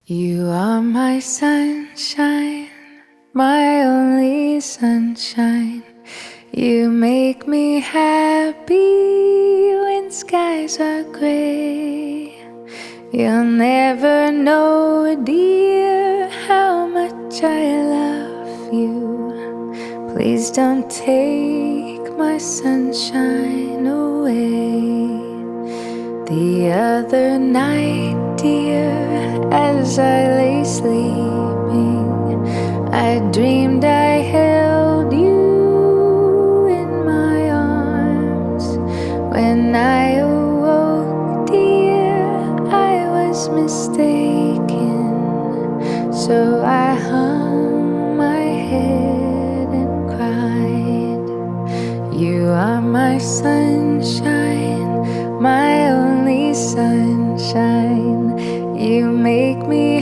You are my sunshine, my only sunshine. You make me happy when skies are gray. You'll never know, dear, how much I love you. Please don't take my sunshine away. The other night, dear, as I lay sleeping, I dreamed I held you in my arms. When I awoke, dear, I was mistaken. So